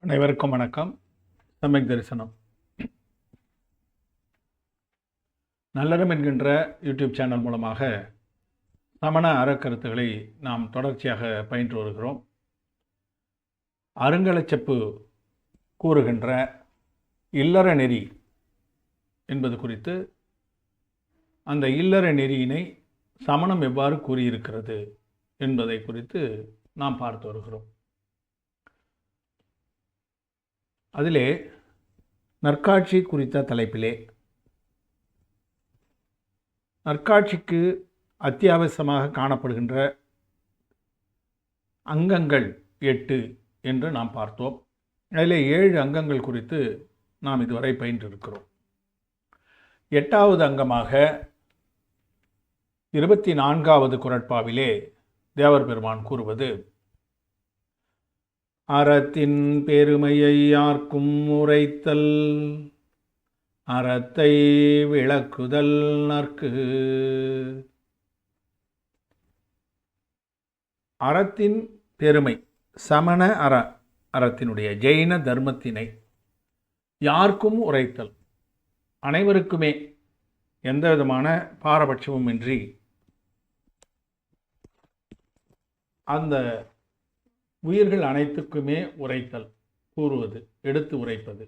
அனைவருக்கும் வணக்கம். சமயக் தரிசனம் நல்லறம் என்கின்ற யூடியூப் சேனல் மூலமாக சமண அறக்கருத்துக்களை நாம் தொடர்ச்சியாக பயின்று வருகிறோம். அருங்கலச்செப்பு கூறுகின்ற இல்லற நெறி என்பது குறித்து, அந்த இல்லற நெறியினை சமணம் எவ்வாறு கூறியிருக்கிறது என்பதை குறித்து நாம் பார்த்து வருகிறோம். அதிலே நற்காட்சி குறித்த தலைப்பிலே நற்காட்சிக்கு அத்தியாவசியமாக காணப்படுகின்ற அங்கங்கள் 8 என்று நாம் பார்த்தோம். அதிலே 7 அங்கங்கள் குறித்து நாம் இதுவரை பயின்றிருக்கிறோம். 8வது அங்கமாக 24வது குறட்பாவிலே தேவர் பெருமான் கூறுவது, அறத்தின் பெருமையை யார்க்கும் உரைத்தல், அறத்தை விளக்குதல் நற்கு. அறத்தின் பெருமை, சமண அறத்தினுடைய ஜெயின தர்மத்தினை யாருக்கும் உரைத்தல், அனைவருக்குமே எந்த விதமான பாரபட்சமும் இன்றி அந்த உயிர்கள் அனைத்துக்குமே உரைத்தல், கூறுவது, எடுத்து உரைப்பது.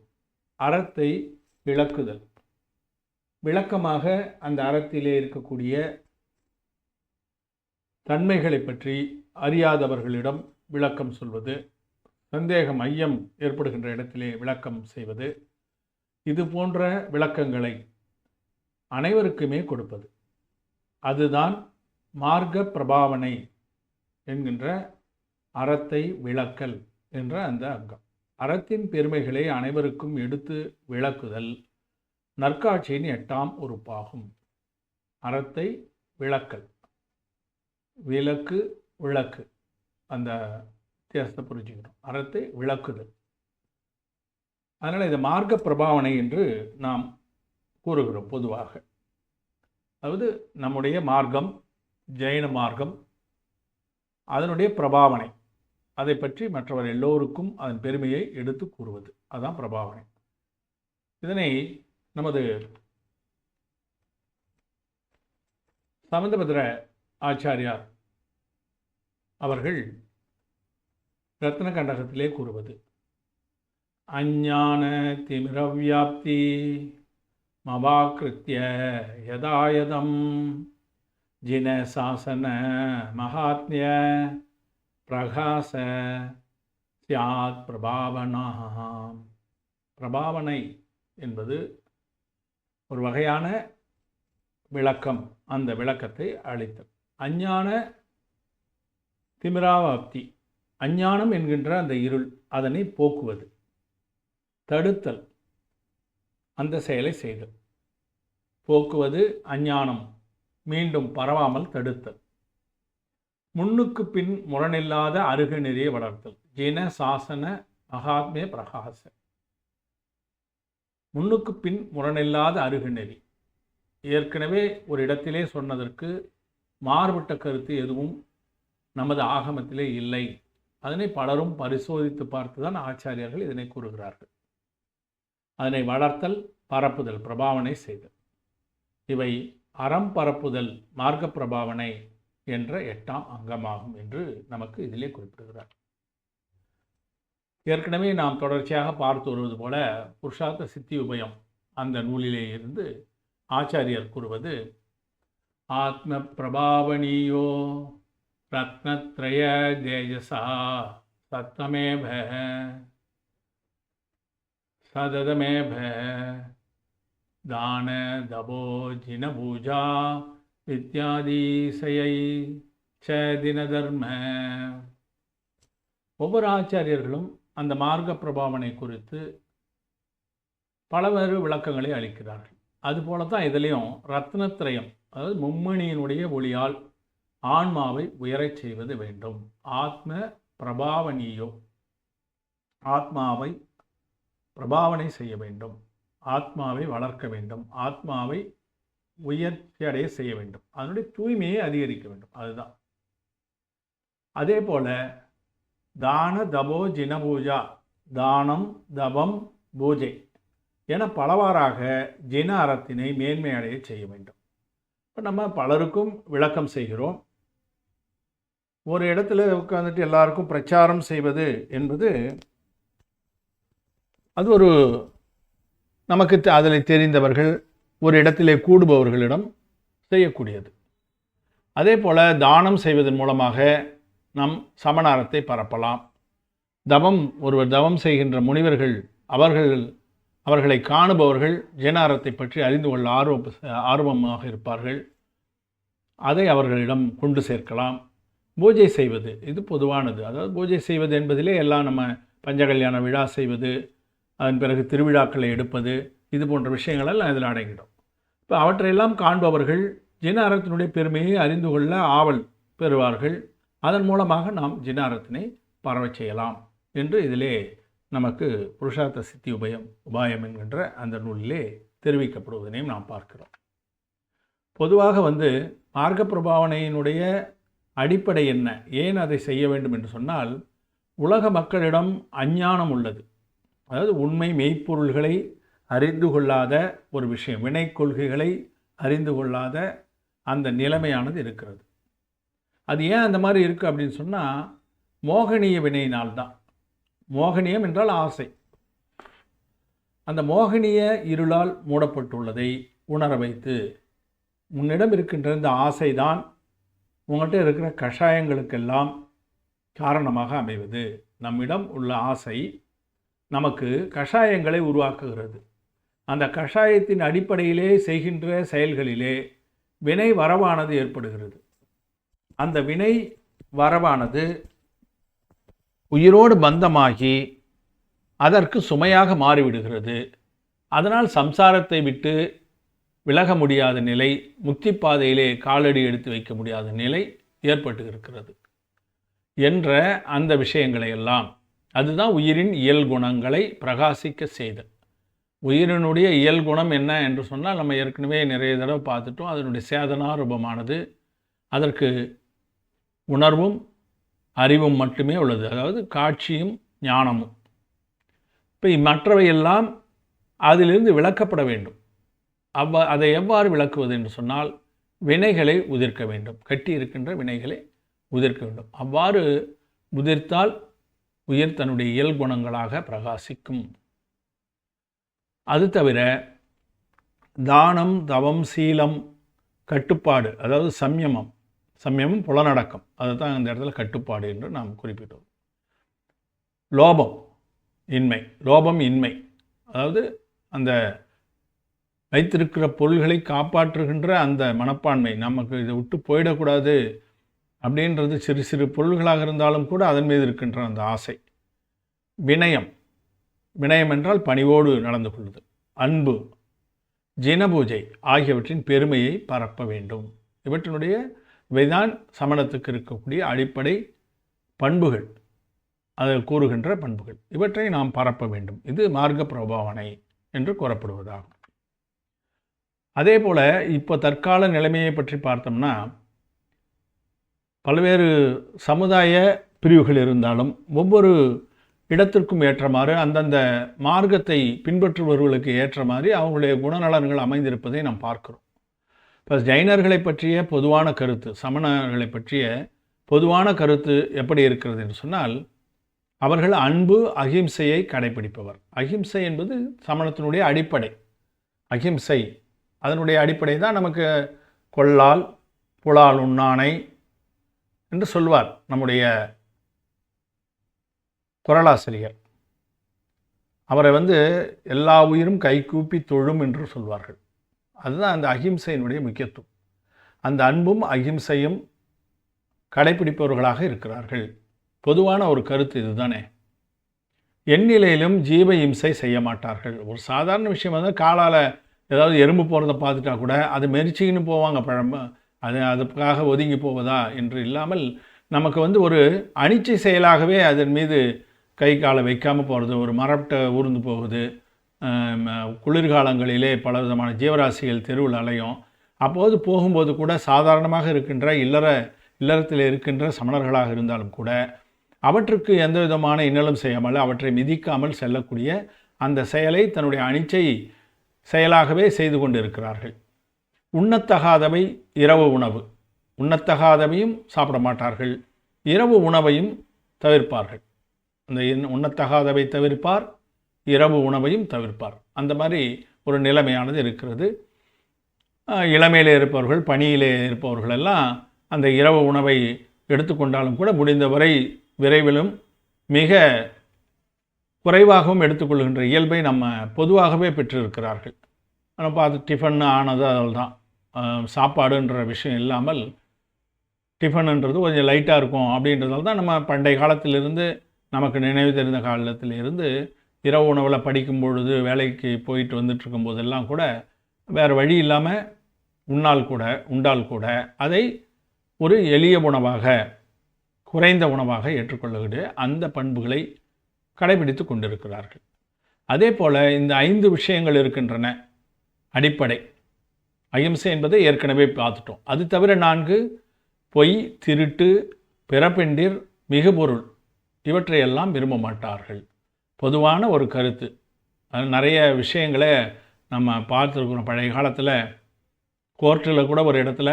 அறத்தை விளக்குதல், விளக்கமாக அந்த அறத்திலே இருக்கக்கூடிய தன்மைகளை பற்றி அறியாதவர்களிடம் விளக்கம் சொல்வது, சந்தேகம் ஐயம் ஏற்படுகின்ற இடத்திலே விளக்கம் செய்வது, இது போன்ற விளக்கங்களை அனைவருக்குமே கொடுப்பது. அதுதான் மார்க்க பிரபாவனை என்கின்ற அறத்தை விளக்கல் என்ற அந்த அங்கம். அறத்தின் பெருமைகளை அனைவருக்கும் எடுத்து விளக்குதல் நற்காட்சியின் 8ஆம் உறுப்பாகும். அறத்தை விளக்கல், விளக்கு விளக்கு, அந்த வித்தியாசத்தை புரிஞ்சுக்கணும். அறத்தை விளக்குதல், அதனால் இதை மார்க்க பிரபாவனை என்று நாம் கூறுகிறோம் பொதுவாக. அதாவது நம்முடைய மார்க்கம், ஜெயின மார்க்கம், அதனுடைய பிரபாவனை, அதை பற்றி மற்றவர் எல்லோருக்கும் அதன் பெருமையை எடுத்து கூறுவது, அதுதான் பிரபாவனை. இதனை நமது சம்பந்தபத்திர ஆச்சாரியார் அவர்கள் ரத்ன கண்டகத்திலே கூறுவது, அஞ்ஞான திமிரவியாப்தி மவாக்கிருத்திய யதாயதம் ஜின சாசன மகாத்மிய பிரகாச சியாத் பிரபாவனாம். பிரபாவனை என்பது ஒரு வகையான விளக்கம், அந்த விளக்கத்தை அளித்தல். அஞ்ஞான திமிராவாப்தி, அஞ்ஞானம் என்கின்ற அந்த இருள், அதனை போக்குவது, தடுத்தல், அந்த செயலை செய்தல். போக்குவது அஞ்ஞானம் மீண்டும் பரவாமல் தடுத்தல். முன்னுக்கு பின் முரணில்லாத அருக நெறியை வளர்த்தல், ஜின சாசன மகாத்மிய பிரகாச. முன்னுக்கு பின் முரணில்லாத அருக நெறி, ஏற்கனவே ஒரு இடத்திலே சொன்னதற்கு மாறுபட்ட கருத்து எதுவும் நமது ஆகமத்திலே இல்லை. அதனை பலரும் பரிசோதித்து பார்த்துதான் ஆச்சாரியர்கள் இதனை கூறுகிறார்கள். அதனை வளர்த்தல், பரப்புதல், பிரபாவனை செய்தல், இவை அறம் பரப்புதல் மார்க்க பிரபாவனை என்ற 8ஆம் அங்கமாகும் என்று நமக்கு இதிலே குறிப்பிடுகிறார். ஏற்கனவே நாம் தொடர்ச்சியாக பார்த்து வருவது போல புருஷார்த்த சித்தி உபயம் அந்த நூலிலே இருந்து ஆச்சாரியர் கூறுவது, ஆத்ம பிரபாவனியோ ரத்னத்ரய தேஜசா சத்தமேப சததமேப தான தபோ ஜின பூஜா வித்யாதீசை சதின தர்ம. ஒவ்வொரு ஆச்சாரியர்களும் அந்த மார்க்க பிரபாவனை குறித்து பலவேறு விளக்கங்களை அளிக்கிறார்கள். அதுபோல தான் இதிலையும் ரத்னத்ரயம், அதாவது மும்மணியினுடைய ஒளியால் ஆன்மாவை உயரச் செய்வது வேண்டும். ஆத்ம பிரபாவனியோ, ஆத்மாவை பிரபாவனை செய்ய வேண்டும், ஆத்மாவை வளர்க்க வேண்டும், ஆத்மாவை உயர்ச்சி அடைய செய்ய வேண்டும், அதனுடைய தூய்மையை அதிகரிக்க வேண்டும். அதுதான். அதே போல தான தபோ ஜின பூஜா தானம், தவம், பூஜை என பலவாறாக ஜின அறத்தினை மேன்மையடைய செய்ய வேண்டும். இப்போ நம்ம பலருக்கும் விளக்கம் செய்கிறோம். ஒரு இடத்துல உட்காந்துட்டு எல்லாருக்கும் பிரச்சாரம் செய்வது என்பது அது ஒரு நமக்கு அதில் தெரிந்தவர்கள் ஒரு இடத்திலே கூடுபவர்களிடம் செய்யக்கூடியது. அதே போல் தானம் செய்வதன் மூலமாக நம் சமணாரத்தை பரப்பலாம். ஒருவர் தவம் செய்கின்ற முனிவர்கள் அவர்களை காணுபவர்கள் ஜெனாரத்தை பற்றி அறிந்து கொள்ள ஆர்வமாக இருப்பார்கள். அதை அவர்களிடம் கொண்டு சேர்க்கலாம். பூஜை செய்வது இது பொதுவானது. அதாவது பூஜை செய்வது என்பதிலே எல்லாம் நம்ம பஞ்சகல்யாண விழா செய்வது, அதன் பிறகு திருவிழாக்களை எடுப்பது, இது போன்ற விஷயங்களெல்லாம் இதில் அடங்கிடும். இப்போ அவற்றையெல்லாம் காண்பவர்கள் ஜினாரத்தினுடைய பெருமையை அறிந்து கொள்ள ஆவல் பெறுவார்கள். அதன் மூலமாக நாம் ஜினாரத்தினை பரவச் செய்யலாம் என்று இதிலே நமக்கு புருஷார்த்த சித்தி உபாயம் என்கின்ற அந்த நூலிலே தெரிவிக்கப்படுவதனையும் நாம் பார்க்கிறோம். பொதுவாக மார்க்க பிரபாவனையினுடைய அடிப்படை என்ன, ஏன் அதை செய்ய வேண்டும் என்று சொன்னால், உலக மக்களிடம் அஞ்ஞானம் உள்ளது. அதாவது உண்மை மெய்ப்பொருள்களை அறிந்து கொள்ளாத ஒரு விஷயம், வினை கொள்கைகளை அறிந்து கொள்ளாத அந்த நிலைமையானது இருக்கிறது. அது ஏன் அந்த மாதிரி இருக்குது அப்படின்னு சொன்னால், மோகனிய வினையினால்தான். மோகனியம் என்றால் ஆசை. அந்த மோகனிய இருளால் மூடப்பட்டுள்ளதை உணர வைத்து, உன்னிடம் இருக்கின்ற இந்த ஆசைதான் உங்கள்கிட்ட இருக்கிற கஷாயங்களுக்கெல்லாம் காரணமாக அமைவது. நம்மிடம் உள்ள ஆசை நமக்கு கஷாயங்களை உருவாக்குகிறது. அந்த கஷாயத்தின் அடிப்படையிலே செய்கின்ற செயல்களிலே வினை வரவானது ஏற்படுகிறது. அந்த வினை வரவானது உயிரோடு பந்தமாகி அதற்கு சுமையாக மாறிவிடுகிறது. அதனால் சம்சாரத்தை விட்டு விலக முடியாத நிலை, முக்தி பாதையிலே காலடி எடுத்து வைக்க முடியாத நிலை ஏற்பட்டு இருக்கிறது என்ற அந்த விஷயங்களை எல்லாம், அதுதான் உயிரின் இயல் குணங்களை பிரகாசிக்க செய்தல். உயிரினுடைய இயல் குணம் என்ன என்று சொன்னால், நம்ம ஏற்கனவே நிறைய தடவை பார்த்துட்டோம். அதனுடைய சேதனா ரூபமானது, அதற்கு உணர்வும் அறிவும் மட்டுமே உள்ளது. அதாவது காட்சியும் ஞானமும். இப்போ மற்றவையெல்லாம் அதிலிருந்து விளக்கப்பட வேண்டும். அதை எவ்வாறு விளக்குவது என்று சொன்னால், வினைகளை உதிர்க்க வேண்டும். கட்டி இருக்கின்ற வினைகளை உதிர்க்க வேண்டும். அவ்வாறு உதிர்த்தால் உயிர் தன்னுடைய இயல் குணங்களாக பிரகாசிக்கும். அது தவிர தானம், தவம், சீலம், கட்டுப்பாடு, அதாவது சம்யமம் புலனடக்கம், அதுதான் இந்த இடத்துல கட்டுப்பாடு என்று நாம் குறிப்பிட்டோம். லோபம் இன்மை, அதாவது அந்த வைத்திருக்கிற பொருள்களை காப்பாற்றுகின்ற அந்த மனப்பான்மை, நமக்கு இதை விட்டு போயிடக்கூடாது அப்படின்றது. சிறு சிறு பொருள்களாக இருந்தாலும் கூட அதன் மீது இருக்கின்ற அந்த ஆசை. வினயம் என்றால் பணிவோடு நடந்து கொள்ளுதல். அன்பு, ஜினபூஜை ஆகியவற்றின் பெருமையை பரப்ப வேண்டும். இவைதான் சமணத்துக்கு இருக்கக்கூடிய அடிப்படை பண்புகள், அதில் கூறுகின்ற பண்புகள். இவற்றை நாம் பரப்ப வேண்டும். இது மார்க்க பிரபாவனை என்று கூறப்படுவதாகும். அதே போல் இப்போ தற்கால நிலைமையை பற்றி பார்த்தோம்னா, பல்வேறு சமுதாய பிரிவுகள் இருந்தாலும் ஒவ்வொரு இடத்திற்கும் ஏற்றமாறு அந்தந்த மார்க்கத்தை பின்பற்றுபவர்களுக்கு ஏற்ற மாதிரி அவங்களுடைய குணநலன்கள் அமைந்திருப்பதை நாம் பார்க்கிறோம். இப்போ ஜைனர்களை பற்றிய பொதுவான கருத்து, சமணர்களை பற்றிய பொதுவான கருத்து எப்படி இருக்கிறது என்று சொன்னால், அவர்கள் அன்பு, அகிம்சையை கடைபிடிப்பவர். அகிம்சை என்பது சமணத்தினுடைய அடிப்படை. அகிம்சை அதனுடைய அடிப்படை தான் நமக்கு கொல்லால் புலால் உண்ணானை என்று சொல்வார் நம்முடைய குறளாசிரியர். அவரை எல்லா உயிரும் கைகூப்பி தொழும் என்று சொல்வார்கள். அதுதான் அந்த அகிம்சையினுடைய முக்கியத்துவம். அந்த அன்பும் அகிம்சையும் கடைபிடிப்பவர்களாக இருக்கிறார்கள். பொதுவான ஒரு கருத்து இதுதானே. எந்நிலையிலும் ஜீவ இம்சை செய்ய மாட்டார்கள். ஒரு சாதாரண விஷயம் காலால் ஏதாவது எறும்பு போகிறத பார்த்துட்டா கூட அது மெரிச்சின்னு போவாங்க. அதுக்காக ஒதுங்கி போவதா என்று இல்லாமல், நமக்கு ஒரு அனிச்சை செயலாகவே அதன் மீது கை காலை வைக்காமல் போகிறது, ஒரு மரப்பட்டை ஊர்ந்து போகுது. குளிர்காலங்களிலே பல விதமான ஜீவராசிகள் தெருவில் அலையும். அப்போது போகும்போது கூட சாதாரணமாக இருக்கின்ற இல்லறத்தில் இருக்கின்ற சமணர்களாக இருந்தாலும் கூட அவற்றுக்கு எந்த விதமான இன்னலும் செய்யாமல் அவற்றை மிதிக்காமல் செல்லக்கூடிய அந்த செயலை தன்னுடைய அனிச்சை செயலாகவே செய்து கொண்டிருக்கிறார்கள். உண்ணத்தகாதவை இரவு உணவு, உண்ணத்தகாதவையும் சாப்பிட மாட்டார்கள், இரவு உணவையும் தவிர்ப்பார்கள். அந்த உண்ணத்தகாதவை தவிர்ப்பார், இரவு உணவையும் தவிர்ப்பார். அந்த மாதிரி ஒரு நிலைமையானது இருக்கிறது. இளமையிலே இருப்பவர்கள், பணியிலே இருப்பவர்கள் எல்லாம் அந்த இரவு உணவை எடுத்துக்கொண்டாலும் கூட முடிந்தவரை விரைவிலும் மிக குறைவாகவும் எடுத்துக்கொள்கின்ற இயல்பை நம்ம பொதுவாகவே பெற்றிருக்கிறார்கள். நம்ம பார்த்து டிஃபன் ஆனது அதில் தான், சாப்பாடுன்ற விஷயம் இல்லாமல் டிஃபனுன்றது கொஞ்சம் லைட்டாக இருக்கும் அப்படின்றதால தான் நம்ம பண்டைய காலத்திலிருந்து நமக்கு நினைவு தெரிந்த காலத்திலிருந்து இரவு உணவில் படிக்கும் பொழுது வேலைக்கு போயிட்டு வந்துட்டுருக்கும் போதெல்லாம் கூட வேறு வழி இல்லாமல் உண்டால் கூட அதை ஒரு எளிய உணவாக, குறைந்த உணவாக ஏற்றுக்கொள்ளக்கூடிய அந்த பண்புகளை கடைபிடித்து கொண்டிருக்கிறார்கள். அதே போல் இந்த 5 விஷயங்கள் இருக்கின்றன. அடிப்படை அகிம்சை என்பதை ஏற்கனவே பார்த்துட்டோம். அது தவிர 4 பொய், திருட்டு, பிறப்பெண்டிர், மிகுபொருள் இவற்றையெல்லாம் விரும்ப மாட்டார்கள். பொதுவான ஒரு கருத்து. அது நிறைய விஷயங்களை நம்ம பார்த்துருக்குறோம். பழைய காலத்தில் கோர்ட்டில் கூட ஒரு இடத்துல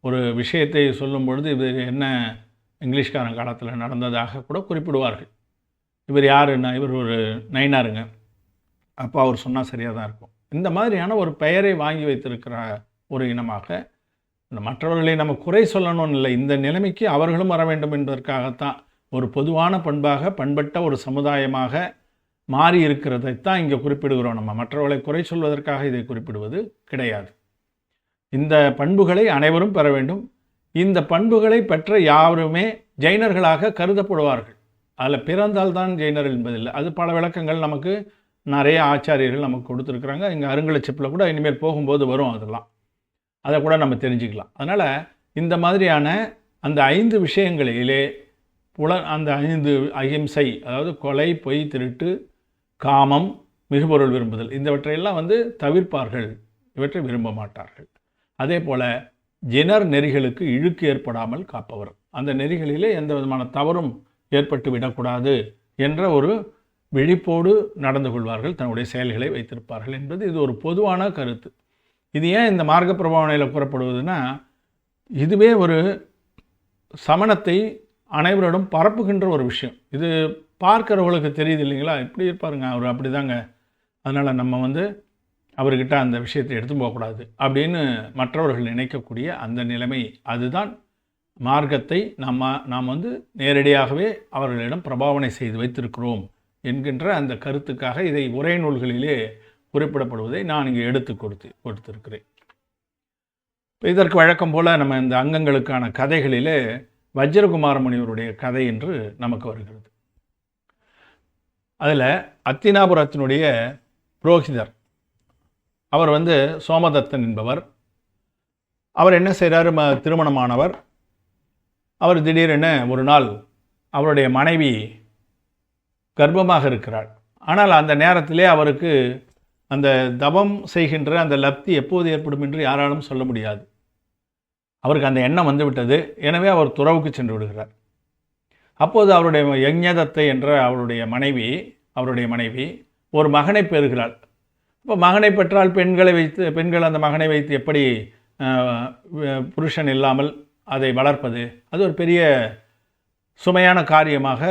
ஒரு விஷயத்தை சொல்லும் பொழுது இது என்ன இங்கிலீஷ்காரன் காலத்தில் நடந்ததாக கூட குறிப்பிடுவார்கள். இவர் யாருன்னா, இவர் ஒரு நைனாருங்க, அப்போ அவர் சொன்னால் சரியாக தான் இருக்கும். இந்த மாதிரியான ஒரு பெயரை வாங்கி வைத்திருக்கிற ஒரு இனமாக, மற்றவர்களை நம்ம குறை சொல்லணும்னு இல்லை, இந்த நிலைமைக்கு அவர்களும் வர வேண்டும் என்பதற்காகத்தான் ஒரு பொதுவான பண்பாக, பண்பட்ட ஒரு சமுதாயமாக மாறி இருக்கிறதைத்தான் இங்கே குறிப்பிடுகிறோம். நம்ம மற்றவர்களை குறை சொல்வதற்காக இதை குறிப்பிடுவது கிடையாது. இந்த பண்புகளை அனைவரும் பெற வேண்டும். இந்த பண்புகளை பெற்ற யாருமே ஜெயினர்களாக கருதப்படுவார்கள். அதில் பிறந்தால்தான் ஜெயினர் என்பதில்லை. அது பல விளக்கங்கள் நமக்கு நிறைய ஆச்சாரியர்கள் நமக்கு கொடுத்துருக்குறாங்க. இங்கே அருங்கலச்சிப்பில் கூட இனிமேல் போகும்போது வரும், அதெல்லாம் அதை கூட நம்ம தெரிஞ்சுக்கலாம். அதனால் இந்த மாதிரியான அந்த 5 விஷயங்களிலே அந்த 5 அகிம்சை, அதாவது கொலை, பொய், திருட்டு, காமம், மிகுபொருள் விரும்புதல், இவற்றையெல்லாம் தவிர்ப்பார்கள், இவற்றை விரும்ப மாட்டார்கள். அதே போல் ஜினர் நெறிகளுக்கு இழுக்கு ஏற்படாமல் காப்பவர், அந்த நெறிகளிலே எந்த விதமான தவறும் ஏற்பட்டு விடக்கூடாது என்ற ஒரு விழிப்போடு நடந்து கொள்வார்கள், தன்னுடைய செயல்களை வைத்திருப்பார்கள் என்பது இது ஒரு பொதுவான கருத்து. இது ஏன் இந்த மார்க்க பிரபாவனையில் கூறப்படுவதுன்னா, இதுவே ஒரு சமணத்தை அனைவரிடம் பரப்புகின்ற ஒரு விஷயம். இது பார்க்கிறவர்களுக்கு தெரியுது இல்லைங்களா, இப்படி இருப்பாருங்க அவர், அப்படி தாங்க, அதனால் நம்ம அவர்கிட்ட அந்த விஷயத்தை எடுத்து போகக்கூடாது அப்படின்னு மற்றவர்கள் நினைக்கக்கூடிய அந்த நிலைமை, அதுதான் மார்க்கத்தை நாம் நேரடியாகவே அவர்களிடம் பிரபாவனை செய்து வைத்திருக்கிறோம் என்கின்ற அந்த கருத்துக்காக இதை உரை நூல்களிலே குறிப்பிடப்படுவதை நான் இங்கே எடுத்து கொடுத்திருக்கிறேன். இதற்கு வழக்கம் போல் நம்ம இந்த அங்கங்களுக்கான கதைகளிலே வஜ்ரகுமார முனிவருடைய கதை என்று நமக்கு வருகிறது. அதில் அத்தினாபுரத்தினுடைய புரோகிதர், அவர் சோமதத்தன் என்பவர். அவர் என்ன செய்கிறார், திருமணமானவர். அவர் திடீரென ஒரு நாள் அவருடைய மனைவி கர்ப்பமாக இருக்கிறாள். ஆனால் அந்த நேரத்திலே அவருக்கு அந்த தவம் செய்கின்ற அந்த லப்தி எப்போது ஏற்படும் என்று யாராலும் சொல்ல முடியாது. அவருக்கு அந்த எண்ணம் வந்துவிட்டது. எனவே அவர் துறவுக்கு சென்று விடுகிறார். அப்போது அவருடைய யஞ்ஞதத்தை என்ற அவருடைய மனைவி ஒரு மகனை பெறுகிறாள். இப்போ மகனை பெற்றால் பெண்கள் அந்த மகனை வைத்து எப்படி புருஷன் இல்லாமல் அதை வளர்ப்பது, அது ஒரு பெரிய சுமையான காரியமாக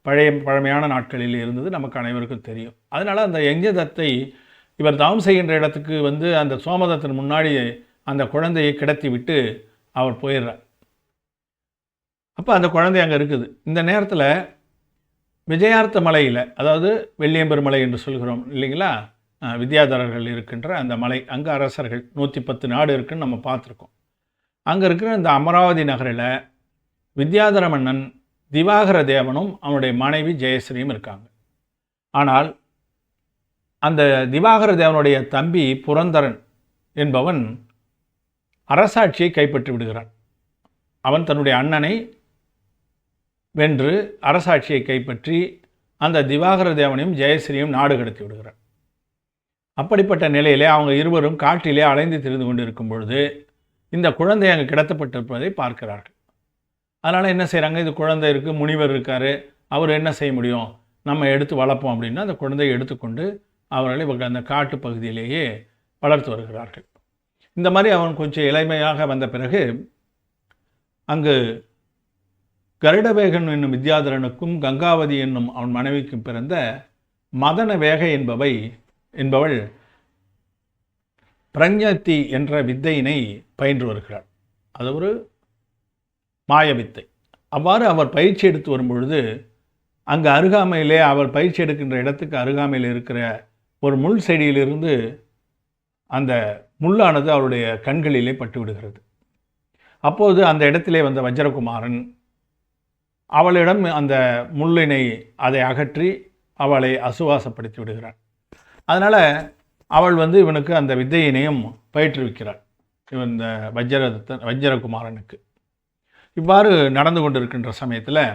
பழமையான நாட்களில் இருந்தது, நமக்கு அனைவருக்கும் தெரியும். அதனால் அந்த யஞ்ஞதத்தை இவர் தவம் செய்கின்ற இடத்துக்கு அந்த சோமதத்தின் முன்னாடி அந்த குழந்தையை கிடத்தி விட்டு அவர் போயிடுறார். அப்போ அந்த குழந்தை அங்கே இருக்குது. இந்த நேரத்தில் விஜயார்த்த மலையில், அதாவது வெள்ளியம்பெருமலை என்று சொல்கிறோம் இல்லைங்களா, வித்யாதரர்கள் இருக்கின்ற அந்த மலை, அங்கே அரசர்கள் 110 நாடு இருக்குன்னு நம்ம பார்த்துருக்கோம். அங்கே இருக்கிற இந்த அமராவதி நகரில் வித்யாதர மன்னன் திவாகர தேவனும் அவனுடைய மனைவி ஜெயஸ்ரீயும் இருக்காங்க. ஆனால் அந்த திவாகர தேவனுடைய தம்பி புரந்தரன் என்பவன் அரசாட்சியை கைப்பற்றி விடுகிறான். அவன் தன்னுடைய அண்ணனை வென்று அரசாட்சியை கைப்பற்றி அந்த திவாகர தேவனையும் ஜெயஸ்ரீயும் நாடு கடத்தி விடுகிறான். அப்படிப்பட்ட நிலையிலே அவங்க இருவரும் காட்டிலே அலைந்து திரிந்து கொண்டிருக்கும் பொழுது இந்த குழந்தை அங்கு கிடத்தப்பட்டிருப்பதை பார்க்கிறார்கள். அதனால் என்ன செய்கிறாங்க, இது குழந்தை இருக்குது, முனிவர் இருக்கார், அவர் என்ன செய்ய முடியும், நம்ம எடுத்து வளர்ப்போம் அப்படின்னா அந்த குழந்தையை எடுத்துக்கொண்டு அவர்களை அந்த காட்டு பகுதியிலேயே வளர்த்து வருகிறார்கள். இந்த மாதிரி அவன் கொஞ்சம் இளமையாக வந்த பிறகு அங்கு கருடவேகன் என்னும் வித்யாதரனுக்கும் கங்காவதி என்னும் அவன் மனைவிக்கும் பிறந்த மதன வேகை என்பவள் பிரஞத்தி என்ற வித்தையினை பயின்று வருகிறாள். அது ஒரு மாய வித்தை. அவ்வாறு அவர் பயிற்சி எடுத்து வரும்பொழுது அங்கு அருகாமையிலே அவர் பயிற்சி எடுக்கின்ற இடத்துக்கு அருகாமையில் இருக்கிற ஒரு முள் செடியிலிருந்து அந்த முள்ளானது அவருடைய கண்களிலே பட்டு விடுகிறது. அப்போது அந்த இடத்திலே வந்த வஜ்ரகுமாரன் அவளிடம் அந்த முள்ளினை அதை அகற்றி அவளை அசுவாசப்படுத்தி விடுகிறாள். அதனால் அவள் இவனுக்கு அந்த வித்தையினையும் பயிற்றுவிக்கிறாள், இவன் இந்த வஜ்ரகுமாரனுக்கு. இவ்வாறு நடந்து கொண்டிருக்கின்ற சமயத்தில்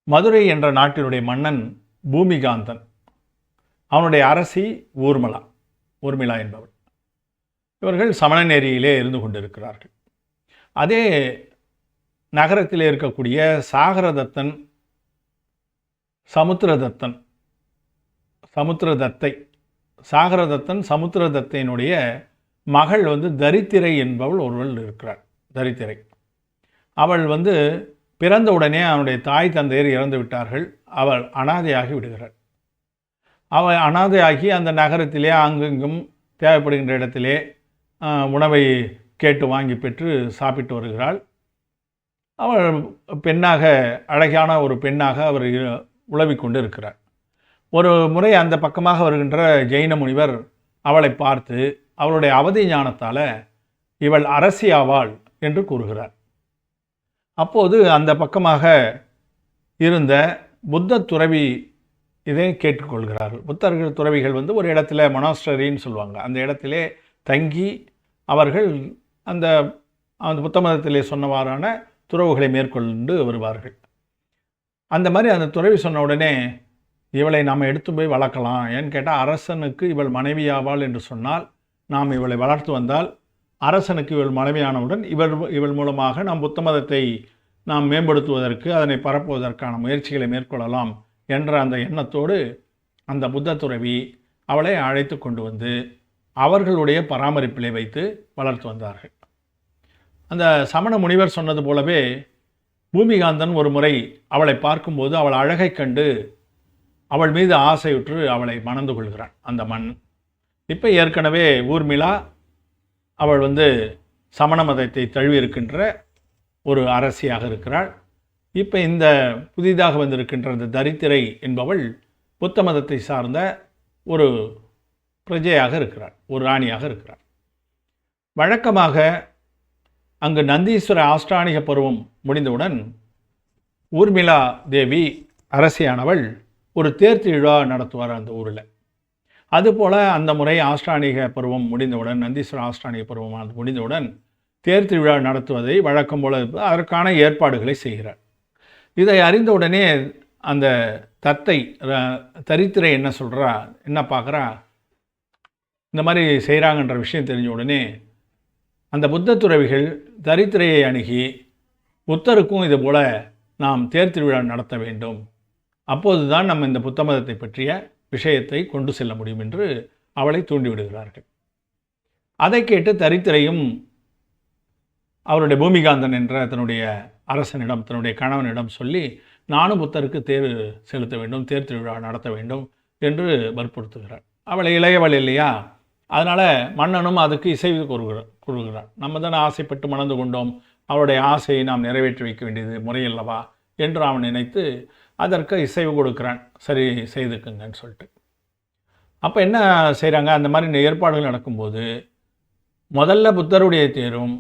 மதுரை என்ற நாட்டினுடைய மன்னன் பூமிகாந்தன், அவனுடைய அரசி ஊர்மிளா என்பவள், இவர்கள் சமணநெறியிலே இருந்து கொண்டிருக்கிறார்கள். அதே நகரத்திலே இருக்கக்கூடிய சாகரதத்தன், சமுத்திரதத்தையினுடைய மகள் தரித்திரை என்பவள் ஒருவள் இருக்கிறாள். தரித்திரை அவள் பிறந்த உடனே அவனுடைய தாய் தந்தையர் இறந்து விட்டார்கள். அவள் அனாதையாகி விடுகிறாள். அவள் அனாதையாகி அந்த நகரத்திலே அங்கெங்கும் தேவைப்படுகின்ற இடத்திலே உணவை கேட்டு வாங்கி பெற்று சாப்பிட்டு வருகிறாள். அவள் பெண்ணாக, அழகான ஒரு பெண்ணாக அவர் உலவிக் கொண்டு இருக்கிறார். ஒரு முறை அந்த பக்கமாக வருகின்ற ஜெயின முனிவர் அவளை பார்த்து அவளுடைய அவதி ஞானத்தால் இவள் அரசி ஆவாள் என்று கூறுகிறார். அப்போது அந்த பக்கமாக இருந்த புத்த துறவி இதை கேட்டுக்கொள்கிறார்கள். புத்தர்கள் துறவிகள் ஒரு இடத்துல மொனாஸ்டரின்னு சொல்லுவாங்க, அந்த இடத்திலே தங்கி அவர்கள் அந்த புத்த மதத்திலே சொன்னவாறான துறவுகளை மேற்கொண்டு வருவார்கள். அந்த மாதிரி அந்த துறவி சொன்ன உடனே இவளை நாம் எடுத்து போய் வளர்க்கலாம். ஏன்னு கேட்டால் அரசனுக்கு இவள் மனைவியாவாள் என்று சொன்னால், நாம் இவளை வளர்த்து வந்தால் அரசனுக்கு இவள் மனைவியானவுடன் இவள் மூலமாக நாம் புத்த மதத்தை நாம் மேம்படுத்துவதற்கு, அதனை பரப்புவதற்கான முயற்சிகளை மேற்கொள்ளலாம் என்ற அந்த எண்ணத்தோடு அந்த புத்த துறவி அவளை அழைத்து கொண்டு வந்து அவர்களுடைய பராமரிப்பிலே வைத்து வளர்த்து வந்தார்கள். அந்த சமண முனிவர் சொன்னது போலவே பூமிகாந்தன் ஒரு முறை அவளை பார்க்கும்போது அவள் அழகை கண்டு அவள் மீது ஆசையுற்று அவளை மணந்து கொள்கிறான் அந்த மண். இப்போ ஏற்கனவே ஊர்மிளா அவள் சமண மதத்தை தழுவி இருக்கின்ற ஒரு அரசியாக இருக்கிறாள். இப்போ இந்த புதிதாக வந்திருக்கின்ற அந்த தரித்திரை என்பவள் புத்த மதத்தை சார்ந்த ஒரு பிரஜையாக இருக்கிறாள், ஒரு ராணியாக இருக்கிறாள். வழக்கமாக அங்கு நந்தீஸ்வர ஆஷ்டானிக பருவம் முடிந்தவுடன் ஊர்மிளா தேவி அரசியானவள் ஒரு தேர் திருவிழா நடத்துவார் அந்த ஊரில். அதுபோல் அந்த முறை ஆஷ்டானிக பருவம் முடிந்தவுடன், நந்தீஸ்வர ஆஷ்டானிக பருவம் முடிந்தவுடன் தேர் திருவிழா நடத்துவதை வழக்கம் போல அதற்கான ஏற்பாடுகளை செய்கிறார். இதை அறிந்தவுடனே அந்த தரித்திரை என்ன சொல்கிறா, என்ன பார்க்குறா, இந்த மாதிரி செய்கிறாங்கன்ற விஷயம் தெரிஞ்ச உடனே அந்த புத்த துறவிகள் தரித்திரையை அணுகி புத்தருக்கும் இது போல் நாம் தேர் திருவிழா நடத்த வேண்டும், அப்போது தான் நம்ம இந்த புத்த மதத்தை பற்றிய விஷயத்தை கொண்டு செல்ல முடியும் என்று அவளை தூண்டிவிடுகிறார்கள். அதை கேட்டு தரித்திரையும் அவருடைய பூமிகாந்தன் என்ற தன்னுடைய அரசனிடம், தன்னுடைய கணவனிடம் சொல்லி, நானும் புத்தருக்கு தேர் செலுத்த வேண்டும், தேர் திருவிழா நடத்த வேண்டும் என்று வற்புறுத்துகிறார். அவளை இளையவள் இல்லையா, அதனால் மன்னனும் அதுக்கு இசைவு கூறுகிறார். நம்ம தானே ஆசைப்பட்டு மணந்து கொண்டோம், அவருடைய ஆசையை நாம் நிறைவேற்றி வைக்க வேண்டியது முறையல்லவா என்று அவன் நினைத்து அதற்கு இசைவு கொடுக்குறான். சரி செய்துக்குங்கன்னு சொல்லிட்டு. அப்போ என்ன செய்கிறாங்க, அந்த மாதிரி ஏற்பாடுகள் நடக்கும்போது முதல்ல புத்தருடைய தேரும்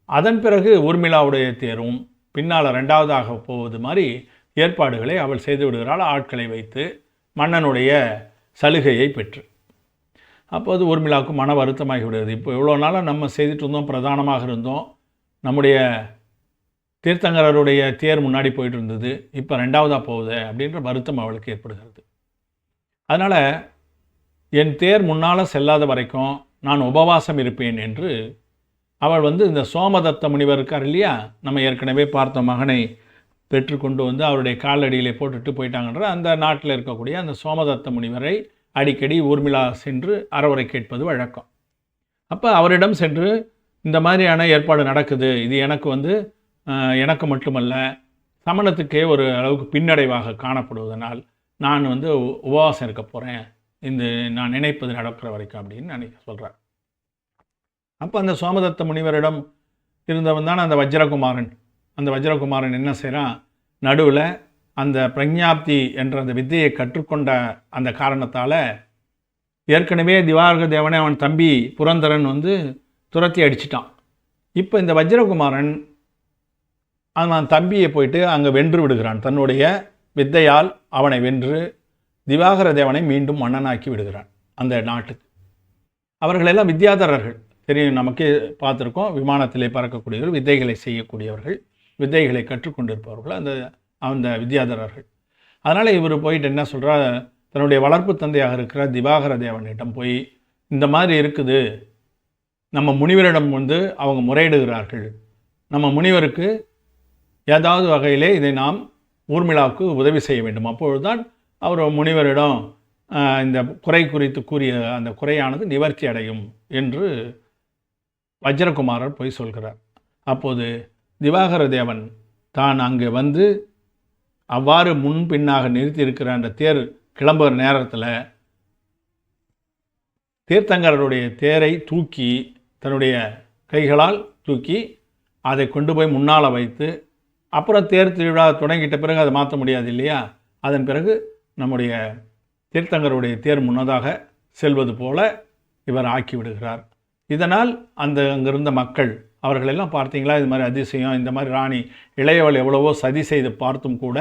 அதன் பிறகு ஊர்மிளாவுடைய தேரும் பின்னால் ரெண்டாவதாக போவது மாதிரி ஏற்பாடுகளை அவள் செய்து விடுகிறாள், ஆட்களை வைத்து மன்னனுடைய சலுகையை பெற்று. அப்போது ஊர்மிளாவுக்கு மன வருத்தமாகி விடுகிறது. இப்போ இவ்வளோ நாளாக நம்ம செய்துட்டு இருந்தோம், பிரதானமாக இருந்தோம், நம்முடைய தீர்த்தங்கரருடைய தேர் முன்னாடி போயிட்டு இருந்தது, இப்போ ரெண்டாவதாக போகுது அப்படின்ற வருத்தம் அவளுக்கு ஏற்படுகிறது. அதனால் என் தேர் முன்னால் செல்லாத வரைக்கும் நான் உபவாசம் இருப்பேன் என்று அவள் வந்து இந்த சோமதத்த முனிவர் இருக்கார் இல்லையா, நம்ம ஏற்கனவே பார்த்த மகனை பெற்றுக்கொண்டு வந்து அவருடைய காலடியிலே போட்டுட்டு போயிட்டாங்கன்ற அந்த நாட்டில் இருக்கக்கூடிய அந்த சோமதத்த முனிவரை அடிக்கடி ஊர்மிளா சென்று அறவுரை கேட்பது வழக்கம். அப்போ அவரிடம் சென்று இந்த மாதிரியான ஏற்பாடு நடக்குது, இது எனக்கு வந்து எனக்கு மட்டுமல்ல சமணத்துக்கே ஒரு அளவுக்கு பின்னடைவாக காணப்படுவதனால் நான் வந்து உபவாசம் இருக்க போகிறேன், இந்த நான் நினைப்பது நடக்கிற வரைக்கும் அப்படின்னு நான் சொல்கிறேன். அப்போ அந்த சோமதத்த முனிவரிடம் இருந்தவன் தான் அந்த வஜ்ரகுமாரன். அந்த வஜ்ரகுமாரன் என்ன செய்கிறான், நடுவில் அந்த பிரஜாப்தி என்ற அந்த வித்தையை கற்றுக்கொண்ட அந்த காரணத்தால் ஏற்கனவே திவாகர தேவனை அவன் தம்பி புரந்தரன் வந்து துரத்தி அடிச்சிட்டான். இப்போ இந்த வஜ்ரகுமாரன் அவன் தம்பியை போயிட்டு அங்கே வென்று விடுகிறான். தன்னுடைய வித்தையால் அவனை வென்று திவாகர தேவனை மீண்டும் மன்னனாக்கி விடுகிறான் அந்த நாட்டுக்கு. அவர்களெல்லாம் வித்யாதரர்கள், தெரியும், நமக்கே பார்த்துருக்கோம். விமானத்திலே பறக்கக்கூடியவர்கள், வித்தைகளை செய்யக்கூடியவர்கள், வித்தைகளை கற்றுக்கொண்டிருப்பவர்கள் அந்த வித்யாதரர்கள். அதனால் இவர் போயிட்டு என்ன சொல்கிறார், தன்னுடைய வளர்ப்பு தந்தையாக இருக்கிற திவாகர தேவனிடம் போய் இந்த மாதிரி இருக்குது, நம்ம முனிவரிடம் வந்து அவங்க முறையிடுகிறார்கள், நம்ம முனிவருக்கு ஏதாவது வகையிலே இதை நாம் ஊர்மிளாவுக்கு உதவி செய்ய வேண்டும். அப்பொழுதுதான் அவர் முனிவரிடம் இந்த குறை குறித்து கூறிய அந்த குறையானது நிவர்த்தி அடையும் என்று வஜ்ரகுமாரர் போய் சொல்கிறார். அப்போது திவாகர தேவன் தான் அங்கே வந்து அவ்வாறு முன்பின்னாக நிறுத்தியிருக்கிற அந்த தேர் கிளம்புகிற நேரத்தில் தீர்த்தங்கரருடைய தேரை தூக்கி தன்னுடைய கைகளால் தூக்கி அதை கொண்டு போய் முன்னால் வைத்து, அப்புறம் தேர் திருவிழா தொடங்கிட்ட பிறகு அதை மாற்ற முடியாது இல்லையா, அதன் பிறகு நம்முடைய தீர்த்தங்கருடைய தேர் முன்னதாக செல்வது போல இவர் ஆக்கிவிடுகிறார். இதனால் அங்கிருந்த மக்கள் அவர்களெல்லாம் பார்த்தீங்களா, இது மாதிரி அதிசயம், இந்த மாதிரி ராணி இளையவள் எவ்வளவோ சதி செய்து பார்த்தும் கூட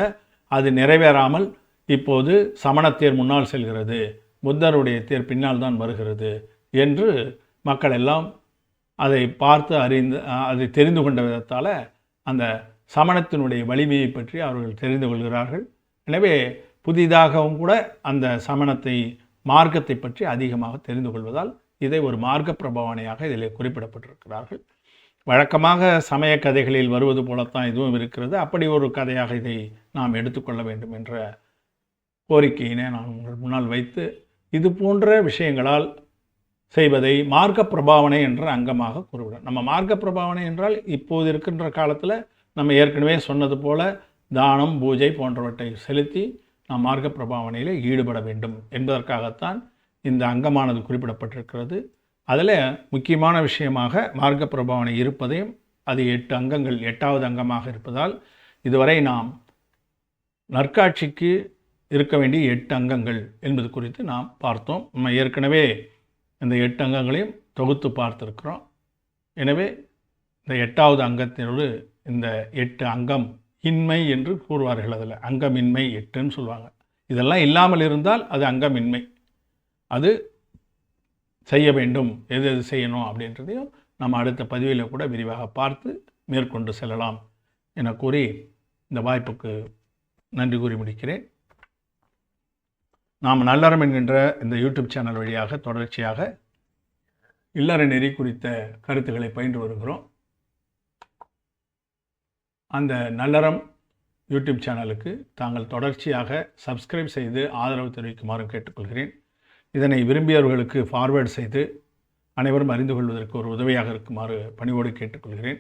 அது நிறைவேறாமல் இப்போது சமணத்தேர் முன்னால் செல்கிறது, புத்தருடைய தேர் பின்னால் தான் வருகிறது என்று மக்கள் எல்லாம் அதை பார்த்து அறிந்து அதை தெரிந்து கொண்ட விதத்தால் அந்த சமணத்தினுடைய வலிமையை பற்றி அவர்கள் தெரிந்து கொள்கிறார்கள். எனவே புதிதாகவும் கூட அந்த மார்க்கத்தை பற்றி அதிகமாக தெரிந்து கொள்வதால் இதை ஒரு மார்க்க பிரபாவனையாக இதில் குறிப்பிடப்பட்டிருக்கிறார்கள். வழக்கமாக சமய கதைகளில் வருவது போலத்தான் இதுவும் இருக்கிறது. அப்படி ஒரு கதையாக இதை நாம் எடுத்துக்கொள்ள வேண்டும் என்ற கோரிக்கையினை நான் உங்கள் முன்னால் வைத்து, இது போன்ற விஷயங்களால் செய்வதை மார்க்க பிரபாவனை என்ற அங்கமாக கூறுகிறோம். நம்ம மார்க்க பிரபாவனை என்றால் இப்போது இருக்கின்ற காலத்தில் நம்ம ஏற்கனவே சொன்னது போல தானம், பூஜை போன்றவற்றை செலுத்தி நாம் மார்க்க பிரபாவனையில் ஈடுபட வேண்டும் என்பதற்காகத்தான் இந்த அங்கமானது குறிப்பிடப்பட்டிருக்கிறது. அதில் முக்கியமான விஷயமாக மார்க்க பிரபாவனை இருப்பதையும், அது 8 அங்கங்கள் 8வது அங்கமாக இருப்பதால் இதுவரை நாம் நற்காட்சிக்கு இருக்க வேண்டிய 8 அங்கங்கள் என்பது குறித்து நாம் பார்த்தோம். நம்ம ஏற்கனவே இந்த 8 அங்கங்களையும் தொகுத்து பார்த்துருக்கிறோம். எனவே இந்த 8வது அங்கத்தினோடு இந்த 8 அங்கம் இன்மை என்று கூறுவார்கள். அதில் அங்கமின்மை 8ன்னு சொல்லுவாங்க. இதெல்லாம் இல்லாமல் இருந்தால் அது அங்கமின்மை. அது செய்ய வேண்டும், எது செய்யணும் அப்படின்றதையும் நம்ம அடுத்த பதிவில் கூட விரிவாக பார்த்து மேற்கொண்டு செல்லலாம் என கூறி இந்த வாய்ப்புக்கு நன்றி கூறி முடிக்கிறேன். நாம் நல்லறம் என்கின்ற இந்த யூடியூப் சேனல் வழியாக தொடர்ச்சியாக இல்லற நெறி குறித்த கருத்துக்களை பயின்று வருகிறோம். அந்த நல்லறம் யூடியூப் சேனலுக்கு தாங்கள் தொடர்ச்சியாக சப்ஸ்கிரைப் செய்து ஆதரவு தெரிவிக்குமாறு கேட்டுக்கொள்கிறேன். இதனை விரும்பியவர்களுக்கு ஃபார்வேர்ட் செய்து அனைவரும் அறிந்து கொள்வதற்கு ஒரு உதவியாக இருக்குமாறு பணிவோடு கேட்டுக்கொள்கிறேன்.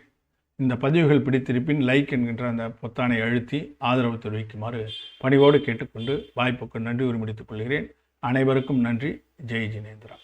இந்த பதிவுகள் பிடித்திருப்பின் லைக் என்கின்ற அந்த பொத்தானை அழுத்தி ஆதரவு தெரிவிக்குமாறு பணிவோடு கேட்டுக்கொண்டு வாய்ப்புக்கு நன்றி கூறி முடித்துக் கொள்கிறேன். அனைவருக்கும் நன்றி. ஜெய் ஜினேந்திரா.